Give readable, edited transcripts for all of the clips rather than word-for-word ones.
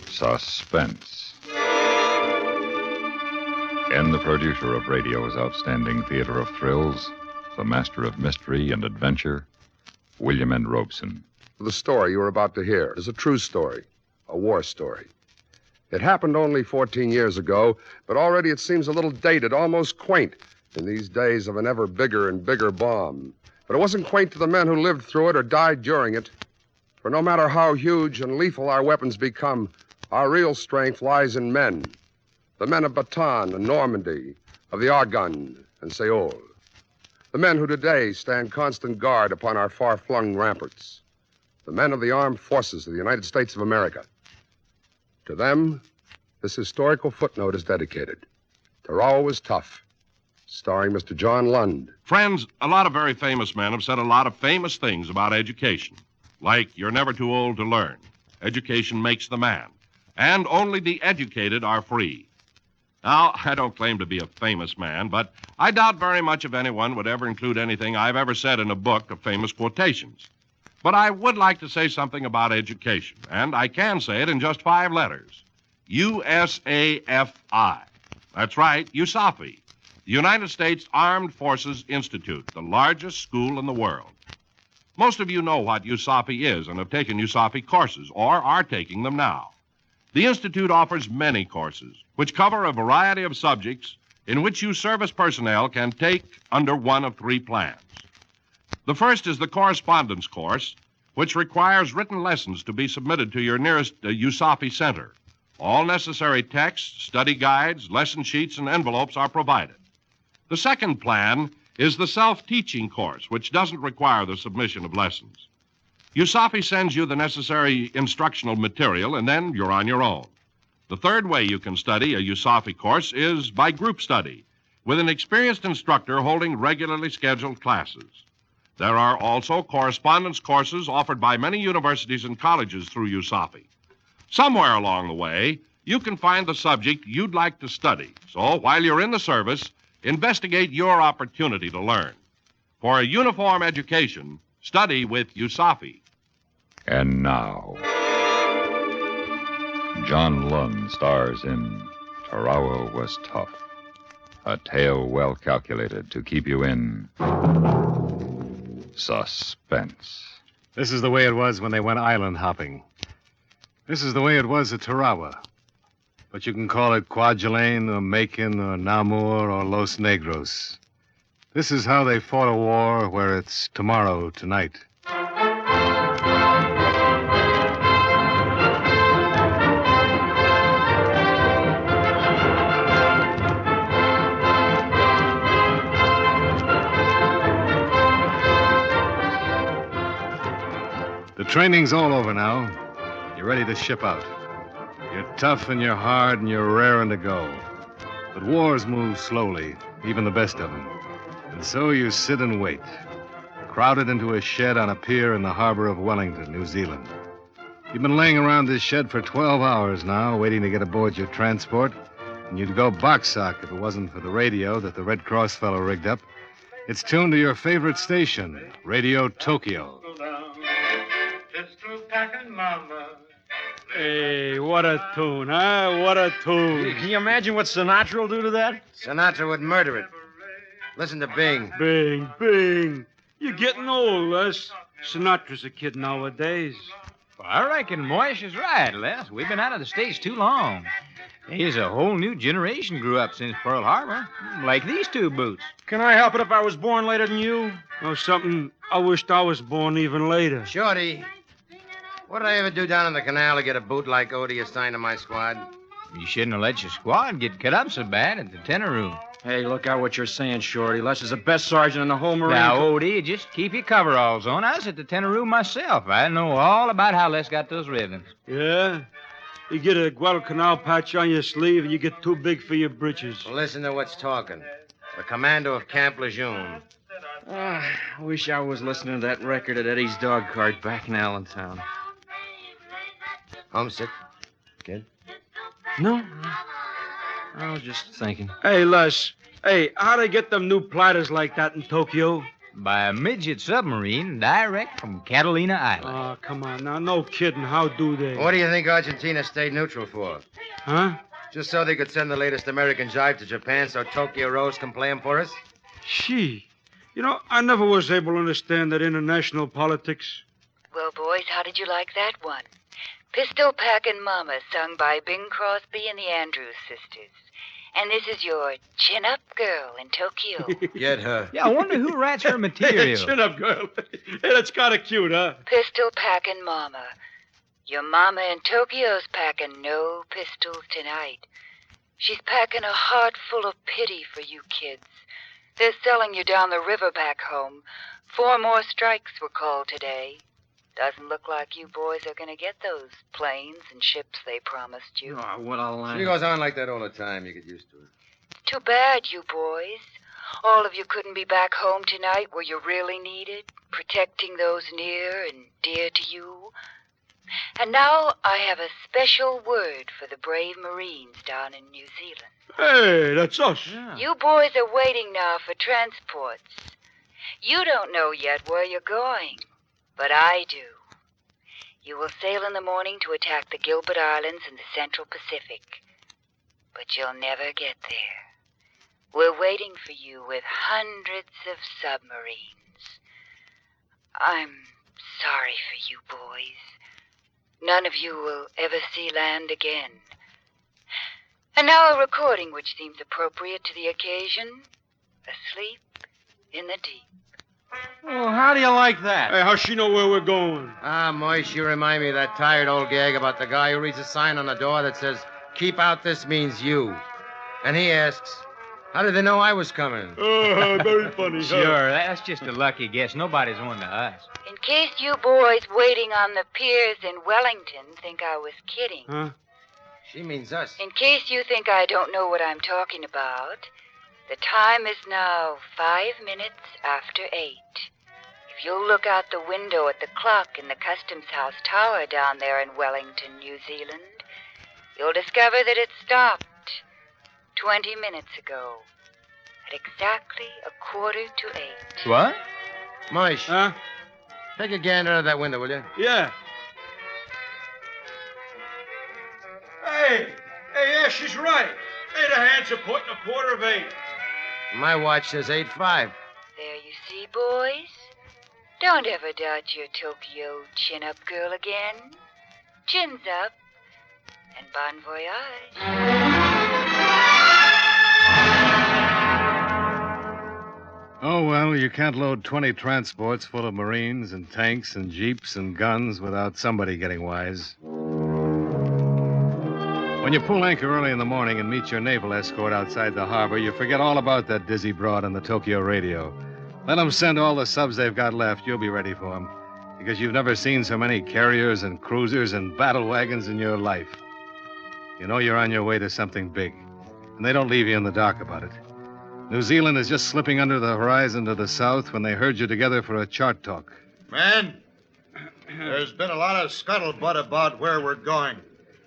Suspense. And the producer of radio's outstanding theater of thrills, the master of mystery and adventure, William N. Robson. The story you are about to hear is a true story, a war story. It happened only 14 years ago, but already it seems a little dated, almost quaint, in these days of an ever bigger and bigger bomb. But it wasn't quaint to the men who lived through it or died during it. For no matter how huge and lethal our weapons become, our real strength lies in men. The men of Bataan and Normandy, of the Argonne and Seoul. The men who today stand constant guard upon our far-flung ramparts. The men of the armed forces of the United States of America. To them, this historical footnote is dedicated. Tarawa was tough, starring Mr. John Lund. Friends, a lot of very famous men have said a lot of famous things about education. Like, you're never too old to learn. Education makes the man. And only the educated are free. Now, I don't claim to be a famous man, but I doubt very much if anyone would ever include anything I've ever said in a book of famous quotations. But I would like to say something about education, and I can say it in just 5 letters. USAFI. That's right, USAFI. The United States Armed Forces Institute, the largest school in the world. Most of you know what USAFI is and have taken USAFI courses, or are taking them now. The Institute offers many courses, which cover a variety of subjects in which you service personnel can take under one of 3 plans. The first is the correspondence course, which requires written lessons to be submitted to your nearest USAFI center. All necessary texts, study guides, lesson sheets, and envelopes are provided. The second plan is the self-teaching course, which doesn't require the submission of lessons. USAFI sends you the necessary instructional material, and then you're on your own. The third way you can study a USAFI course is by group study, with an experienced instructor holding regularly scheduled classes. There are also correspondence courses offered by many universities and colleges through USAFI. Somewhere along the way, you can find the subject you'd like to study. So while you're in the service, investigate your opportunity to learn. For a uniform education, study with USAFI. And now, John Lund stars in Tarawa Was Tough, a tale well calculated to keep you in suspense. This is the way it was when they went island hopping. This is the way it was at Tarawa. But you can call it Kwajalein or Macon or Namur or Los Negros. This is how they fought a war where it's tomorrow tonight. The training's all over now. You're ready to ship out. You're tough and you're hard and you're raring to go. But wars move slowly, even the best of them. And so you sit and wait, crowded into a shed on a pier in the harbor of Wellington, New Zealand. You've been laying around this shed for 12 hours now, waiting to get aboard your transport, and you'd go box-sock if it wasn't for the radio that the Red Cross fellow rigged up. It's tuned to your favorite station, Radio Tokyo. Hey, what a tune, huh? What a tune. Can you imagine what Sinatra will do to that? Sinatra would murder it. Listen to Bing. Bing, Bing. You're getting old, Les. Sinatra's a kid nowadays. Well, I reckon Moish is right, Les. We've been out of the States too long. There's a whole new generation grew up since Pearl Harbor, like these 2 boots. Can I help it if I was born later than you? Oh, something I wished I was born even later. Shorty, what did I ever do down in the canal to get a boot like Odie assigned to my squad? You shouldn't have let your squad get cut up so bad at the tenor room. Hey, look out what you're saying, Shorty. Les is the best sergeant in the whole Marine Now, Odie, just keep your coveralls on. I was at the tenor room myself. I know all about how Les got those ribbons. Yeah? You get a Guadalcanal patch on your sleeve and you get too big for your britches. Well, listen to what's talking. The commando of Camp Lejeune. I wish I was listening to that record at Eddie's dog cart back in Allentown. Homesick, kid? No. I was just thinking. Hey, Les. Hey, how'd they get them new platters like that in Tokyo? by a midget submarine direct from Catalina Island. Oh, come on now. No kidding. How do they? What do you think Argentina stayed neutral for? Huh? Just so they could send the latest American jive to Japan so Tokyo Rose can play 'em for us? Gee. You know, I never was able to understand that international politics. Well, boys, how did you like that one? Pistol Packin' Mama, sung by Bing Crosby and the Andrews Sisters. And this is your chin-up girl in Tokyo. Get her. Yeah, I wonder who writes her material. Chin up, girl. Hey, that's kind of cute, huh? Pistol Packin' Mama. Your mama in Tokyo's packing no pistols tonight. She's packing a heart full of pity for you kids. They're selling you down the river back home. 4 more strikes were called today. Doesn't look like you boys are going to get those planes and ships they promised you. Oh, what a line. She goes on like that all the time. You get used to it. Too bad, you boys. All of you couldn't be back home tonight where you're really needed, protecting those near and dear to you. And now I have a special word for the brave Marines down in New Zealand. Hey, that's us. Yeah. You boys are waiting now for transports. You don't know yet where you're going, but I do. You will sail in the morning to attack the Gilbert Islands in the Central Pacific. But you'll never get there. We're waiting for you with hundreds of submarines. I'm sorry for you boys. None of you will ever see land again. And now a recording which seems appropriate to the occasion. Asleep in the Deep. Oh, how do you like that? Hey, how's she know where we're going? Ah, Moish, you remind me of that tired old gag about the guy who reads a sign on the door that says, "Keep out, this means you." And he asks, how did they know I was coming? Oh, very funny. Sure, that's just a lucky guess. Nobody's one to us. In case you boys waiting on the piers in Wellington think I was kidding. Huh? She means us. In case you think I don't know what I'm talking about, the time is now 5 minutes after 8. If you'll look out the window at the clock in the Customs House Tower down there in Wellington, New Zealand, you'll discover that it stopped 20 minutes ago at exactly 7:45. What? Moish, Huh? take a gander out of that window, will you? Yeah. Hey, yeah, she's right. Hey, the hands are pointing 7:45. My watch says 8:05. There you see, boys. Don't ever doubt your Tokyo chin-up girl again. Chins up, and bon voyage. Oh, well, you can't load 20 transports full of Marines and tanks and jeeps and guns without somebody getting wise. When you pull anchor early in the morning and meet your naval escort outside the harbor, you forget all about that dizzy broad on the Tokyo radio. Let them send all the subs they've got left. You'll be ready for them. Because you've never seen so many carriers and cruisers and battle wagons in your life. You know you're on your way to something big. And they don't leave you in the dark about it. New Zealand is just slipping under the horizon to the south when they herd you together for a chart talk. Man, there's been a lot of scuttlebutt about where we're going.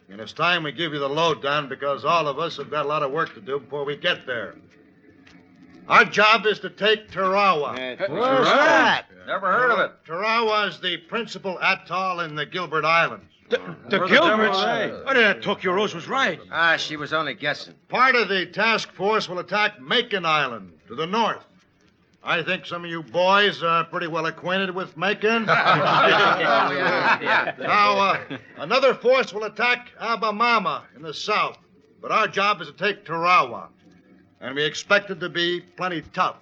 And it's time we give you the lowdown because all of us have got a lot of work to do before we get there. Our job is to take Tarawa. Where's that? Never heard of it. Tarawa is the principal atoll in the Gilbert Islands. The Gilberts? Oh, that Tokyo Rose was right. Ah, she was only guessing. Part of the task force will attack Macon Island to the north. I think some of you boys are pretty well acquainted with Macon. Now, another force will attack Abamama in the south. But our job is to take Tarawa. And we expect it to be plenty tough.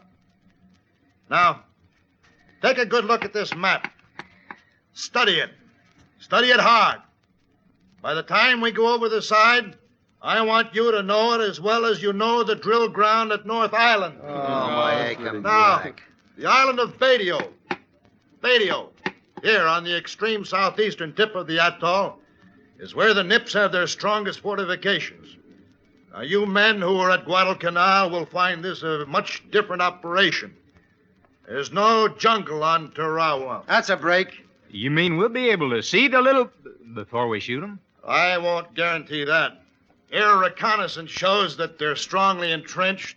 Now, take a good look at this map. Study it. Study it hard. By the time we go over the side, I want you to know it as well as you know the drill ground at North Island. Oh, my come Now, back. the island of Batio, here on the extreme southeastern tip of the atoll, is where the Nips have their strongest fortifications. Now, you men who are at Guadalcanal will find this a much different operation. There's no jungle on Tarawa. That's a break. You mean we'll be able to see the little... before we shoot them? I won't guarantee that. Air reconnaissance shows that they're strongly entrenched.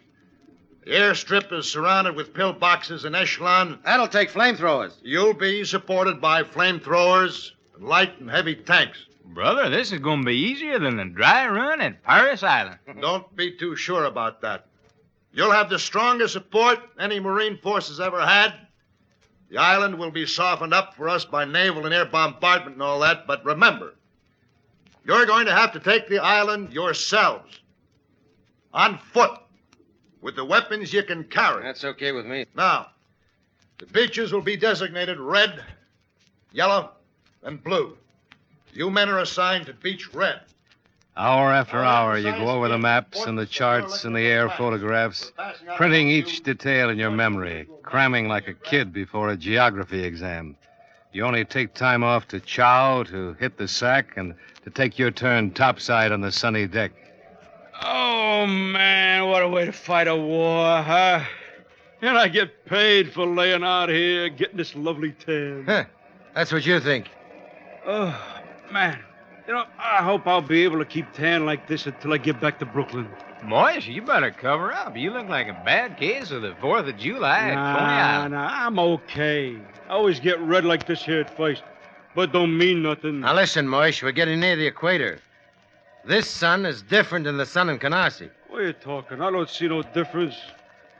The airstrip is surrounded with pillboxes and echelon. That'll take flamethrowers. You'll be supported by flamethrowers and light and heavy tanks. Brother, this is going to be easier than the dry run at Paris Island. Don't be too sure about that. You'll have the strongest support any Marine forces ever had. The island will be softened up for us by naval and air bombardment and all that, but remember, you're going to have to take the island yourselves. On foot. With the weapons you can carry. That's okay with me. Now, the beaches will be designated red, yellow, and blue. You men are assigned to beach red. Hour after hour, you go over the maps and the charts and the air photographs, printing each detail in your memory, cramming like a kid before a geography exam. You only take time off to chow, to hit the sack, and to take your turn topside on the sunny deck. Oh, man, what a way to fight a war, huh? And I get paid for laying out here, getting this lovely tan. Huh. That's what you think. Oh, man. You know, I hope I'll be able to keep tan like this until I get back to Brooklyn. Moish, you better cover up. You look like a bad case of the 4th of July at Coney Island. Nah, I'm okay. I always get red like this here at first, but don't mean nothing. Now listen, Moish, we're getting near the equator. This sun is different than the sun in Canarsie. What are you talking? I don't see no difference.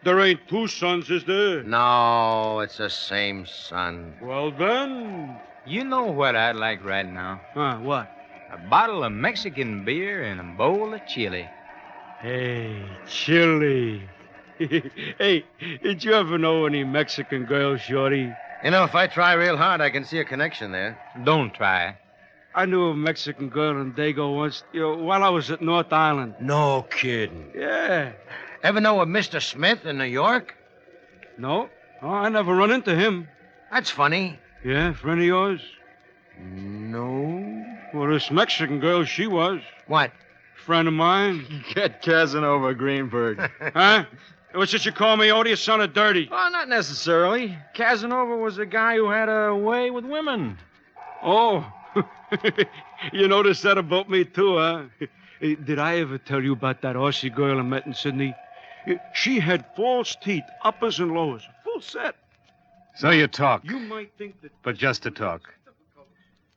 There ain't two suns, is there? No, it's the same sun. Well, then. You know what I'd like right now? Huh, what? A bottle of Mexican beer and a bowl of chili. Hey, chili. Hey, did you ever know any Mexican girls, Shorty? You know, if I try real hard, I can see a connection there. Don't try. I knew a Mexican girl in Dago once, while I was at North Island. No kidding. Yeah. Ever know of Mr. Smith in New York? No. Oh, I never run into him. That's funny. Yeah, friend of yours? No. Well, this Mexican girl, she was. What? Friend of mine. Get Casanova, Greenberg. Huh? What's it you call me, odious son of dirty? Well, not necessarily. Casanova was a guy who had a way with women. Oh. You noticed that about me, too, huh? Did I ever tell you about that Aussie girl I met in Sydney? She had false teeth, uppers and lowers, full set. So you talk, You might think that... but just to talk.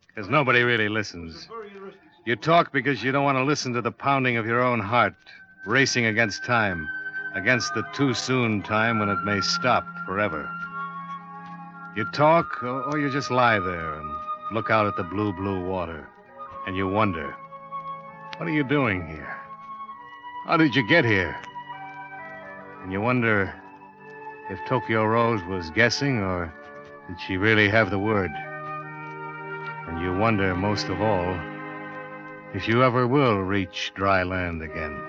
Because nobody really listens. You talk because you don't want to listen to the pounding of your own heart, racing against time, against the too soon time when it may stop forever. You talk, or you just lie there and look out at the blue, blue water, and you wonder, what are you doing here? How did you get here? And you wonder if Tokyo Rose was guessing, or did she really have the word? And you wonder, most of all, if you ever will reach dry land again.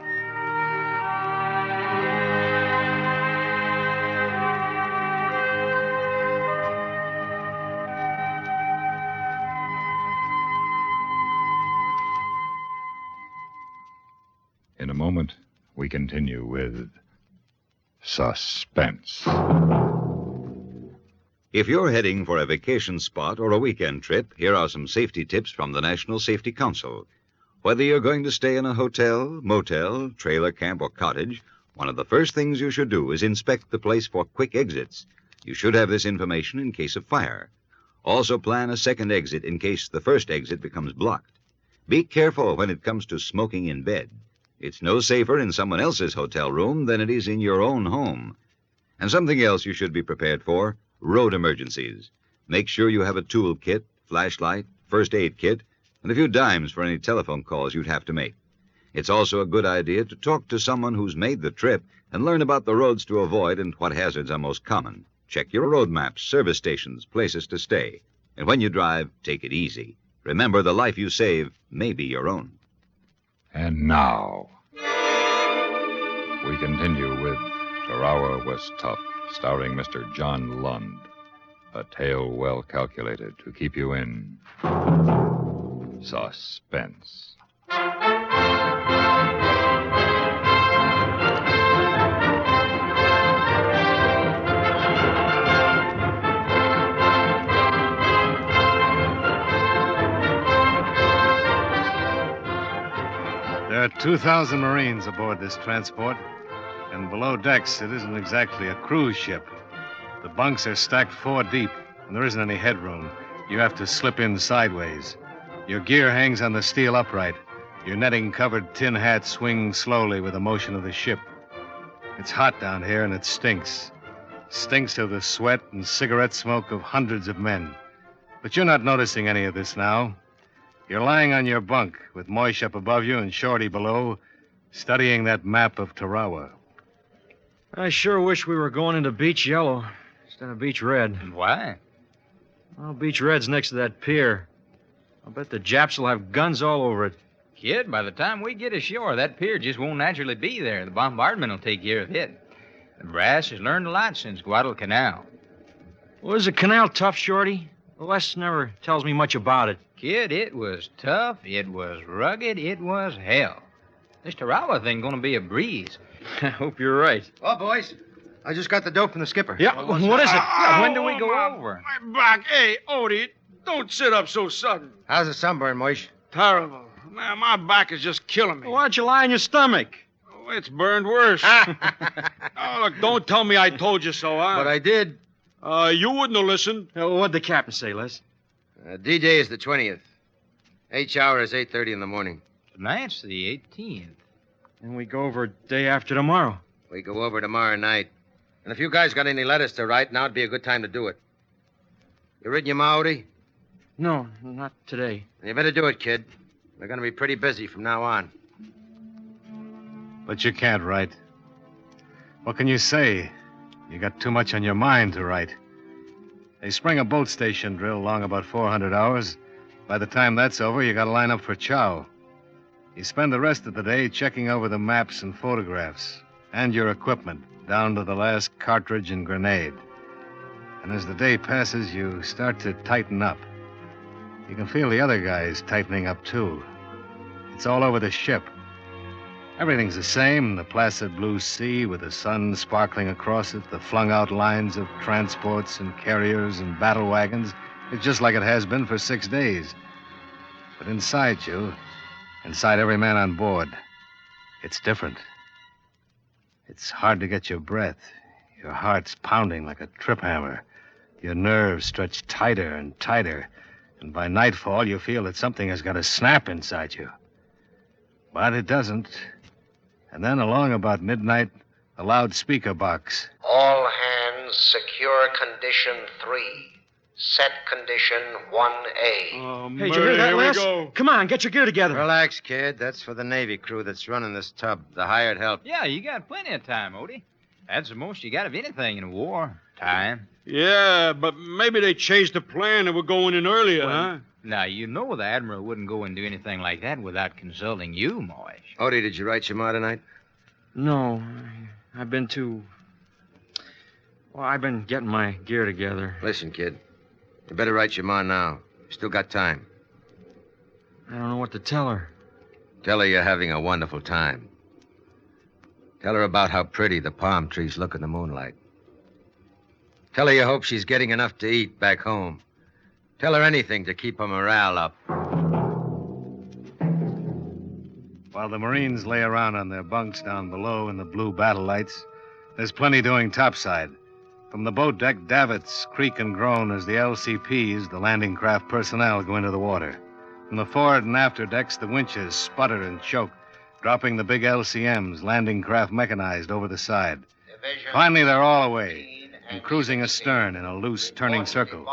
In a moment, we continue with Suspense. If you're heading for a vacation spot or a weekend trip, here are some safety tips from the National Safety Council. Whether you're going to stay in a hotel, motel, trailer camp, or cottage, one of the first things you should do is inspect the place for quick exits. You should have this information in case of fire. Also plan a second exit in case the first exit becomes blocked. Be careful when it comes to smoking in bed. It's no safer in someone else's hotel room than it is in your own home. And something else you should be prepared for, road emergencies. Make sure you have a tool kit, flashlight, first aid kit, and a few dimes for any telephone calls you'd have to make. It's also a good idea to talk to someone who's made the trip and learn about the roads to avoid and what hazards are most common. Check your road maps, service stations, places to stay. And when you drive, take it easy. Remember, the life you save may be your own. And now, we continue with Tarawa Was Tough, starring Mr. John Lund. A tale well calculated to keep you in suspense. There are 2,000 Marines aboard this transport. And below decks, it isn't exactly a cruise ship. The bunks are stacked 4 deep, and there isn't any headroom. You have to slip in sideways. Your gear hangs on the steel upright. Your netting-covered tin hat swings slowly with the motion of the ship. It's hot down here, and it stinks. Stinks of the sweat and cigarette smoke of hundreds of men. But you're not noticing any of this now. You're lying on your bunk with Moish up above you and Shorty below, studying that map of Tarawa. I sure wish we were going into Beach Yellow instead of Beach Red. Why? Well, Beach Red's next to that pier. I'll bet the Japs will have guns all over it. Kid, by the time we get ashore, that pier just won't naturally be there. The bombardment will take care of it. The brass has learned a lot since Guadalcanal. Was the canal tough, Shorty? Les never tells me much about it. Kid, it was tough, it was rugged, it was hell. This Tarawa thing gonna be a breeze. I hope you're right. Oh, boys, I just got the dope from the skipper. Yeah, what is it? When do we go over? My back. Hey, Odie, don't sit up so sudden. How's the sunburn, Moish? Terrible. Man, my back is just killing me. Why don't you lie on your stomach? Oh, it's burned worse. Oh, look, don't tell me I told you so, huh? But I did. You wouldn't have listened. What'd the captain say, Les? D-Day is the 20th. H-hour is 8:30 in the morning. Tonight's the 18th. And we go over day after tomorrow. We go over tomorrow night. And if you guys got any letters to write, now'd be a good time to do it. You written your ma, Odie? No, not today. You better do it, kid. We're going to be pretty busy from now on. But you can't write. What can you say? You got too much on your mind to write. They spring a boat station drill long about 400 hours. By the time that's over, you got to line up for chow. You spend the rest of the day checking over the maps and photographs and your equipment, down to the last cartridge and grenade. And as the day passes, you start to tighten up. You can feel the other guys tightening up, too. It's all over the ship. Everything's the same, the placid blue sea with the sun sparkling across it, the flung-out lines of transports and carriers and battle wagons. It's just like it has been for 6 days. But inside you, inside every man on board, it's different. It's hard to get your breath. Your heart's pounding like a trip hammer. Your nerves stretch tighter and tighter. And by nightfall, you feel that something has got to snap inside you. But it doesn't. And then along about midnight, a loudspeaker box. All hands secure condition 3. Set condition 1A. Oh, Hey, did you hear that, here we Les? go. Come on, get your gear together. Relax, kid. That's for the Navy crew that's running this tub, the hired help. Yeah, you got plenty of time, Odie. That's the most you got of anything in a war. Time. Yeah, but maybe they changed the plan and we're going in earlier, huh? Now, you know the Admiral wouldn't go and do anything like that without consulting you, Moish. Odie, did you write your ma tonight? No, I've been too... Well, I've been getting my gear together. Listen, kid. You better write your ma now. You still got time. I don't know what to tell her. Tell her you're having a wonderful time. Tell her about how pretty the palm trees look in the moonlight. Tell her you hope she's getting enough to eat back home. Tell her anything to keep her morale up. While the Marines lay around on their bunks down below in the blue battle lights, there's plenty doing topside. From the boat deck, davits creak and groan as the LCPs, the landing craft personnel, go into the water. From the forward and after decks, the winches sputter and choke, dropping the big LCMs, landing craft mechanized, over the side. Finally, they're all away and cruising astern in a loose, turning circle.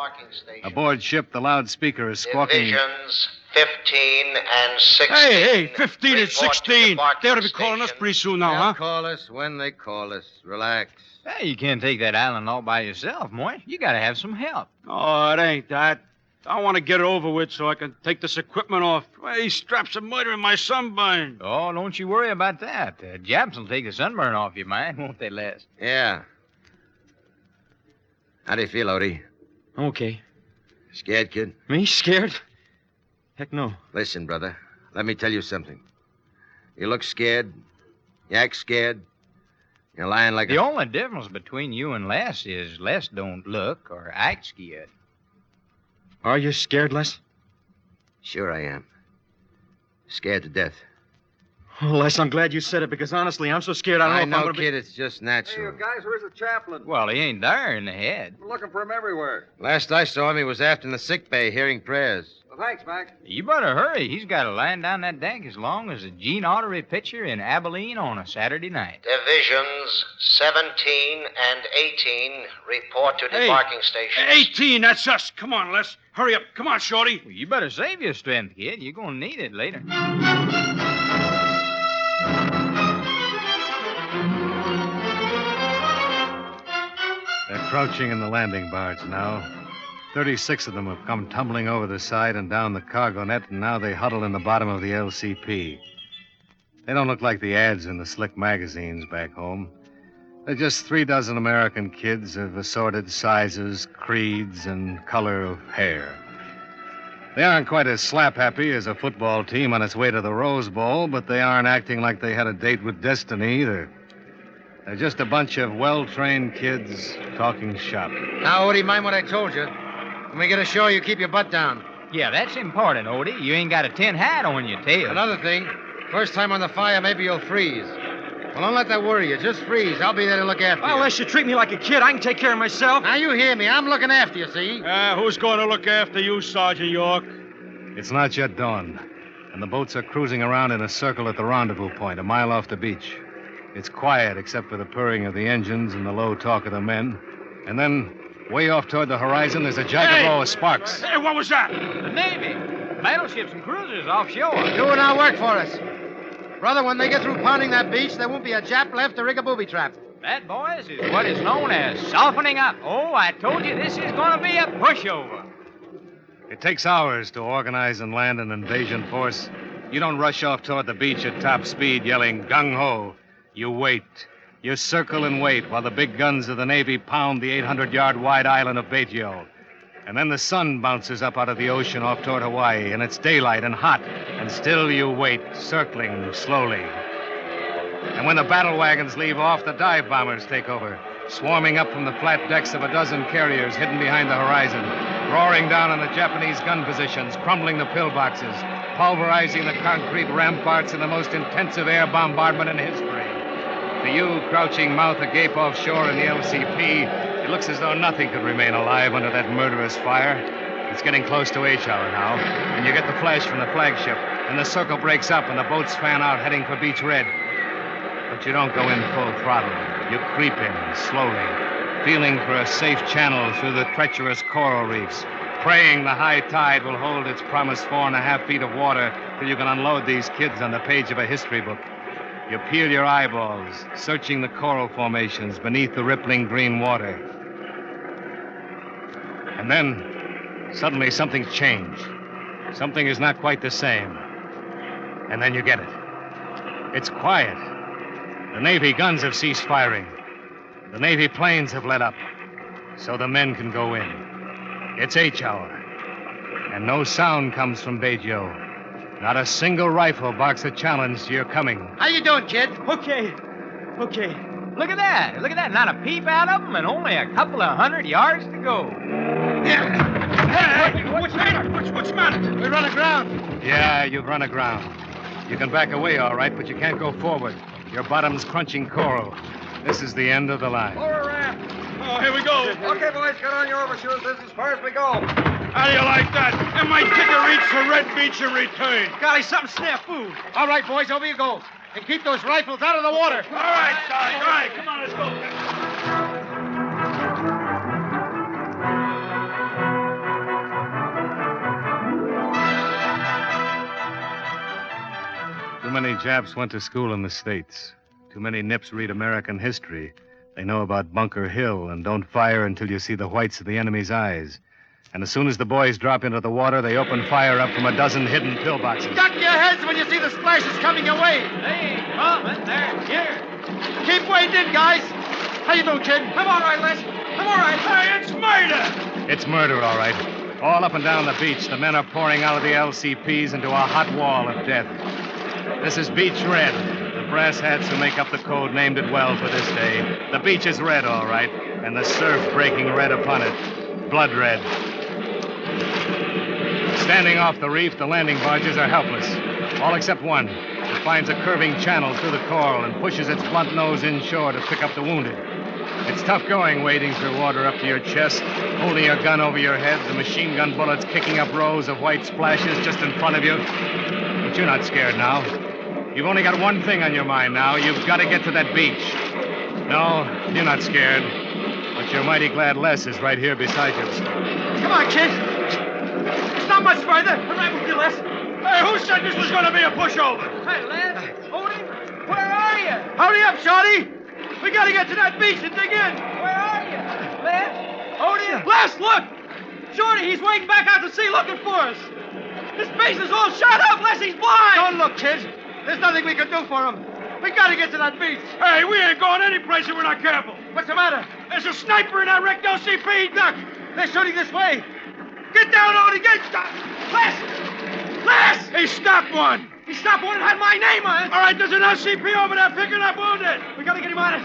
Aboard ship, the loudspeaker is squawking... Divisions 15 and 16. Hey, 15 and Report to 16. debarking They ought to be calling us station. pretty soon now, They'll huh? call us when they call us. Relax. Hey, you can't take that island all by yourself, Moish. You gotta have some help. Oh, it ain't that. I want to get it over with so I can take this equipment off. Hey, these straps are murdering my sunburn. Oh, don't you worry about that. Japs will take the sunburn off your mind, won't they, Les? Yeah. How do you feel, Odie? Okay. Scared, kid? Me? Scared? Heck no. Listen, brother. Let me tell you something. You look scared. You act scared. You're lying like The only difference between you and Les is Les don't look or act scared. Are you scared, Les? Sure I am. Scared to death. Oh, Les, I'm glad you said it because honestly, I'm so scared I I don't know if I'm know, going to kid, it's just natural. guys, where's the chaplain? Well, he ain't there in the head. We're looking for him everywhere. Last I saw him, he was aft in the sick bay hearing prayers. Well, thanks, Mac. You better hurry. He's got a line down that deck as long as a Gene Autry pitcher in Abilene on a Saturday night. Divisions 17 and 18 report to debarking stations. 18, that's us. Come on, Les. Hurry up. Come on, Shorty. Well, you better save your strength, kid. You're going to need it later. They're crouching in the landing barge now. 36 of them have come tumbling over the side and down the cargo net, and now they huddle in the bottom of the LCP. They don't look like the ads in the slick magazines back home. They're just 36 American kids of assorted sizes, creeds, and color of hair. They aren't quite as slap-happy as a football team on its way to the Rose Bowl, but they aren't acting like they had a date with destiny either. They're just a bunch of well-trained kids talking shop. Now, Odie, mind what I told you. When we get ashore, you keep your butt down. Yeah, that's important, Odie. You ain't got a tin hat on your tail. Another thing, first time on the fire, maybe you'll freeze. Well, don't let that worry you. Just freeze. I'll be there to look after you. Unless you treat me like a kid, I can take care of myself. Now, you hear me. I'm looking after you, see? Who's going to look after you, Sergeant York? It's not yet dawn, and the boats are cruising around in a circle at the rendezvous point, a mile off the beach. It's quiet except for the purring of the engines and the low talk of the men. And then, way off toward the horizon, there's a jagged row of sparks. Hey, what was that? The Navy. Battleships and cruisers offshore. Doing our work for us. Brother, when they get through pounding that beach, there won't be a Jap left to rig a booby trap. That, boys, is what is known as softening up. Oh, I told you this is going to be a pushover. It takes hours to organize and land an invasion force. You don't rush off toward the beach at top speed yelling gung-ho. You wait. You circle and wait while the big guns of the Navy pound the 800-yard wide island of Baguio. And then the sun bounces up out of the ocean off toward Hawaii, and it's daylight and hot, and still you wait, circling slowly. And when the battle wagons leave off, the dive bombers take over, swarming up from the flat decks of a dozen carriers hidden behind the horizon, roaring down on the Japanese gun positions, crumbling the pillboxes, pulverizing the concrete ramparts in the most intensive air bombardment in history. To you, crouching mouth agape offshore in the LCP, it looks as though nothing could remain alive under that murderous fire. It's getting close to H hour now, and you get the flash from the flagship, and the circle breaks up, and the boats fan out, heading for Beach Red. But you don't go in full throttle. You creep in slowly, feeling for a safe channel through the treacherous coral reefs, praying the high tide will hold its promised 4.5 feet of water till you can unload these kids on the page of a history book. You peel your eyeballs, searching the coral formations beneath the rippling green water. And then, suddenly, something's changed. Something is not quite the same. And then you get it. It's quiet. The Navy guns have ceased firing. The Navy planes have let up. So the men can go in. It's H hour. And no sound comes from Baguio. Not a single rifle barks a challenge to your coming. How you doing, kid? Okay. Look at that. Look at that. Not a peep out of them and only a couple of 100 yards to go. Hey, what's the matter? What's the matter? We run aground. Yeah, you've run aground. You can back away all right, but you can't go forward. Your bottom's crunching coral. This is the end of the line. Lower ramp. Oh, here we go. Okay, boys, get on your overshoes. This is as far as we go. How do you like that? And my ticket reads to Red Beach and return. Golly, something snafu. All right, boys, over you go. And keep those rifles out of the water. All right, Sarge. All right, come on, let's go. Too many Japs went to school in the States. Too many Nips read American history. They know about Bunker Hill and don't fire until you see the whites of the enemy's eyes. And as soon as the boys drop into the water, they open fire up from a dozen hidden pillboxes. Duck your heads when you see the splashes coming your way. They ain't coming. They're here. Keep wading in, guys. How you doing, kid? I'm all right, Les. I'm all right. Hey, it's murder. It's murder, all right. All up and down the beach, the men are pouring out of the LCPs into a hot wall of death. This is Beach Red. The brass hats who make up the code named it well for this day. The beach is red, all right, and the surf breaking red upon it. Blood red. Standing off the reef, the landing barges are helpless. All except one. It finds a curving channel through the coral and pushes its blunt nose inshore to pick up the wounded. It's tough going wading through water up to your chest, holding your gun over your head, the machine gun bullets kicking up rows of white splashes just in front of you. But you're not scared now. You've only got one thing on your mind now. You've got to get to that beach. No, you're not scared. But you're mighty glad Les is right here beside you. Come on, kid. It's not much further. I'm right with you, Les. Hey, who said this was going to be a pushover? Hey, Les. Odie, where are you? Hurry up, Shorty. We got to get to that beach and dig in. Where are you? Les? Odie? Les, look. Shorty, he's wading back out to sea looking for us. His face is all shot up. Les, he's blind. Don't look, kid. There's nothing we can do for him. We got to get to that beach. Hey, we ain't going any place if we're not careful. What's the matter? There's a sniper in that wrecked LCP. Look, they're shooting this way. Get down, Odie. Get down. Les! Les! He stopped one. He stopped one and had my name on it. All right, there's an LCP over there picking up wounded. We got to get him on it.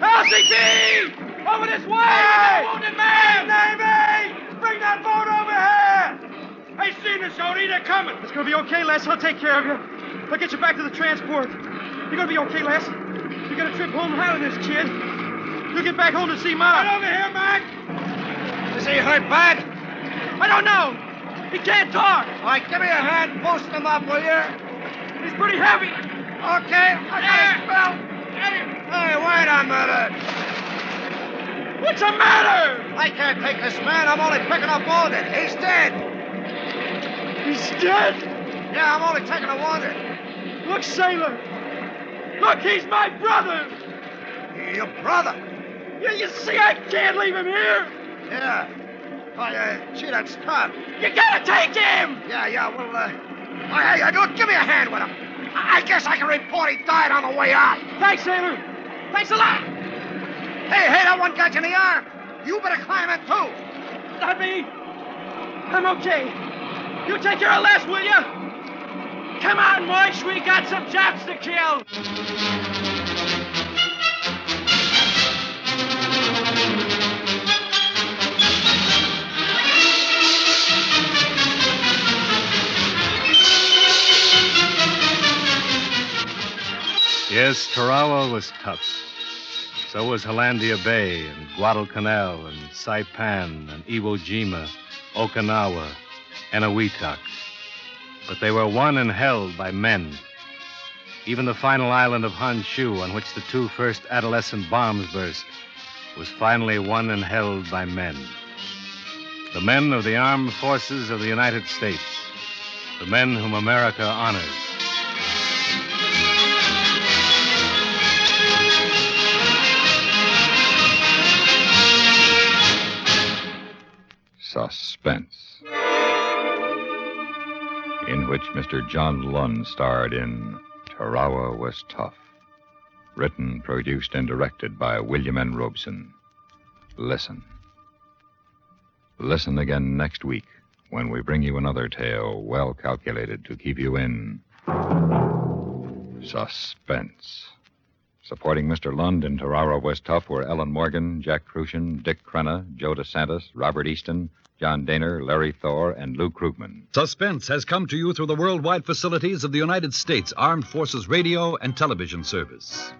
LCP! Over this way! Wounded man! Navy! Bring that boat over here! I seen us, Odie. They're coming. It's going to be okay, Les. I'll take care of you. I'll get you back to the transport. You're going to be okay, Les. You got a trip home howling this, kid. You get back home to see Ma. Right over here, Mac. Is he hurt bad? I don't know. He can't talk. All right, give me a hand. Boost him up, will you? He's pretty heavy. Okay, I got his belt. Hey, wait a minute. What's the matter? I can't take this man. I'm only picking up wounded. He's dead. He's dead? Yeah, I'm only taking a wounded. Look, sailor. Look, he's my brother. Your brother? Yeah, you see, I can't leave him here. Yeah. Oh, gee, that's tough. You gotta take him! Yeah, well, hey, look, give me a hand with him. I guess I can report he died on the way out. Thanks, sailor. Thanks a lot. Hey, that one got you in the arm. You better climb in, too. Not me. I'm okay. You take care of Les, will you? Come on, Moish, we got some Japs to kill. Yes, Tarawa was tough. So was Hollandia Bay and Guadalcanal and Saipan and Iwo Jima, Okinawa, and Eniwetok. But they were won and held by men. Even the final island of Honshu, on which the two first adolescent bombs burst, was finally won and held by men. The men of the armed forces of the United States. The men whom America honors. Suspense, in which Mr. John Lund starred in Tarawa Was Tough. Written, produced, and directed by William N. Robson. Listen. Listen again next week when we bring you another tale well calculated to keep you in suspense. Supporting Mr. Lund in Tarawa Was Tough were Ellen Morgan, Jack Crucian, Dick Crenna, Joe DeSantis, Robert Easton, John Daner, Larry Thor, and Lou Krugman. Suspense has come to you through the worldwide facilities of the United States Armed Forces Radio and Television Service.